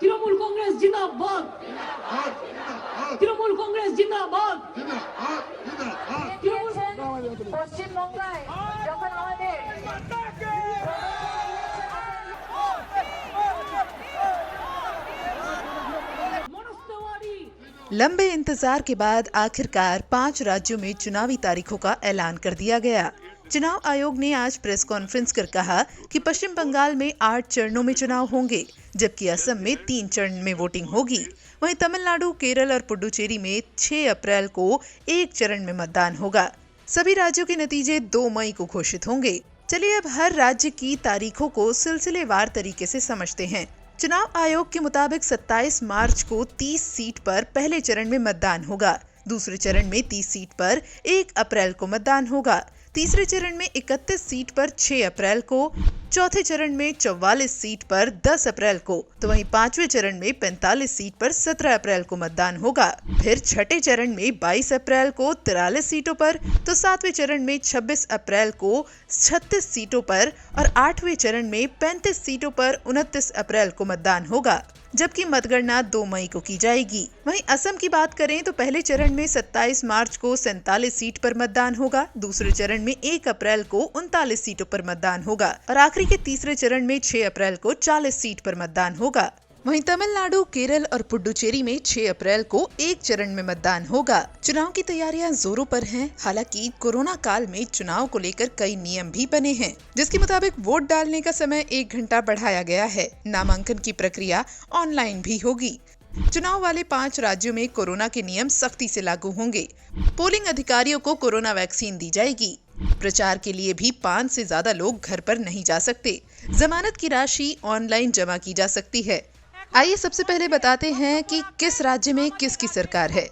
তৃণমূল কংগ্রেস জিন্দাবাদ, তৃণমূল কংগ্রেস জিন্দাবাদ। পশ্চিমবঙ্গে যখন আমাদের लंबे इंतजार के बाद आखिरकार 5 राज्यों में चुनावी तारीखों का ऐलान कर दिया गया। चुनाव आयोग ने आज प्रेस कॉन्फ्रेंस कर कहा कि पश्चिम बंगाल में 8 चरणों में चुनाव होंगे, जबकि असम में 3 चरण में वोटिंग होगी। वहीं तमिलनाडु, केरल और पुडुचेरी में 6 अप्रैल को 1 चरण में मतदान होगा। सभी राज्यों के नतीजे 2 मई को घोषित होंगे। चलिए अब हर राज्य की तारीखों को सिलसिलेवार तरीके से समझते हैं। चुनाव आयोग के मुताबिक 27 मार्च को 30 सीट पर पहले चरण में मतदान होगा। दूसरे चरण में 30 सीट पर 1 अप्रैल को मतदान होगा। तीसरे चरण में 31 सीट पर 6 अप्रैल को, चौथे चरण में 44 सीट पर 10 अप्रैल को, तो वहीं 5वें चरण में 45 सीट पर 17 अप्रैल को मतदान होगा। फिर छठे चरण में 22 अप्रैल को 43 सीटों पर, तो 7वें चरण में 26 अप्रैल को 36 सीटों पर और 8वें चरण में 35 सीटों पर 29 अप्रैल को मतदान होगा, जबकि मतगणना 2 मई को की जाएगी। वहीं असम की बात करें तो पहले चरण में 27 मार्च को 47 सीट पर मतदान होगा। दूसरे चरण में 1 अप्रैल को 39 सीटों पर मतदान होगा और आखिरी के तीसरे चरण में 6 अप्रैल को 40 सीट पर मतदान होगा। वहीं तमिलनाडु, केरल और पुडुचेरी में 6 अप्रैल को 1 चरण में मतदान होगा। चुनाव की तैयारियां जोरों पर हैं। हालांकि कोरोना काल में चुनाव को लेकर कई नियम भी बने हैं, जिसके मुताबिक वोट डालने का समय 1 घंटा बढ़ाया गया है। नामांकन की प्रक्रिया ऑनलाइन भी होगी। चुनाव वाले 5 राज्यों में कोरोना के नियम सख्ती से लागू होंगे। पोलिंग अधिकारियों को कोरोना वैक्सीन दी जाएगी। प्रचार के लिए भी 5 से ज्यादा लोग घर पर नहीं जा सकते। जमानत की राशि ऑनलाइन जमा की जा सकती है। आइए सबसे पहले बताते हैं कि किस राज्य में किसकी सरकार है।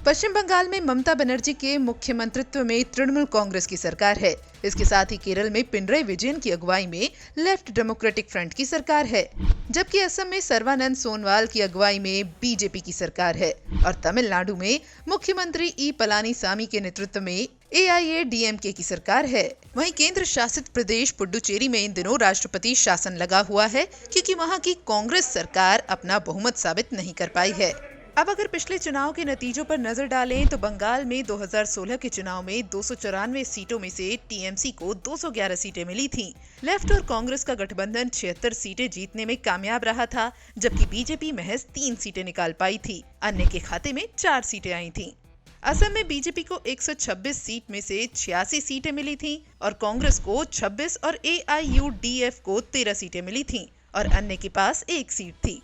पश्चिम बंगाल में ममता बनर्जी के मुख्यमंत्रित्व में तृणमूल कांग्रेस की सरकार है। इसके साथ ही केरल में पिनराई विजयन की अगुवाई में लेफ्ट डेमोक्रेटिक फ्रंट की सरकार है, जबकि असम में सर्बानंद सोनोवाल की अगुवाई में बीजेपी की सरकार है और तमिलनाडु में मुख्यमंत्री ई पलानीसामी के नेतृत्व में AIADMK की सरकार है। वहीं केंद्र शासित प्रदेश पुडुचेरी में इन दिनों राष्ट्रपति शासन लगा हुआ है, क्योंकि वहां की कांग्रेस सरकार अपना बहुमत साबित नहीं कर पाई है। अब अगर पिछले चुनाव के नतीजों पर नजर डालें तो बंगाल में 2016 के चुनाव में 294 सीटों में से TMC को 211 सीटें मिली थीं। लेफ्ट और कांग्रेस का गठबंधन 76 सीटें जीतने में कामयाब रहा था, जबकि बीजेपी महज 3 सीटें निकाल पाई थी। अन्य के खाते में 4 सीटें आई थीं। असम में बीजेपी को 126 सीट में से 86 सीटें मिली थीं और कांग्रेस को 26 और AIUDF को 13 सीटें मिली थीं और अन्य के पास 1 सीट थी।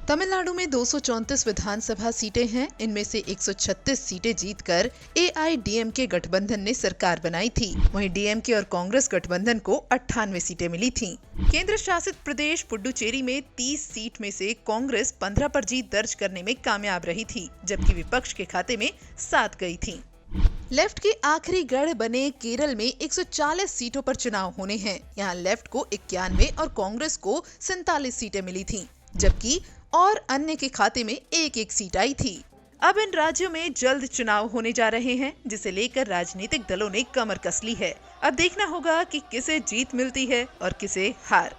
तमिलनाडु में 234 विधानसभा सीटें हैं। इनमें से 136 सीटें जीतकर AIDMK गठबंधन ने सरकार बनाई थी। वहीं DMK और कांग्रेस गठबंधन को 98 सीटें मिली थीं। केंद्र शासित प्रदेश पुडुचेरी में 30 सीट में से कांग्रेस 15 पर जीत दर्ज करने में कामयाब रही थी, जबकि विपक्ष के खाते में 7 गई थी। लेफ्ट के आखिरी गढ़ बने केरल में 140 सीटों पर चुनाव होने हैं। यहाँ लेफ्ट को 91 और कांग्रेस को 47 सीटें मिली थीं, जबकि और अन्य के खाते में 1-1 सीट आई थी। अब इन राज्यों में जल्द चुनाव होने जा रहे हैं, जिसे लेकर राजनीतिक दलों ने कमर कस ली है। अब देखना होगा कि किसे जीत मिलती है और किसे हार।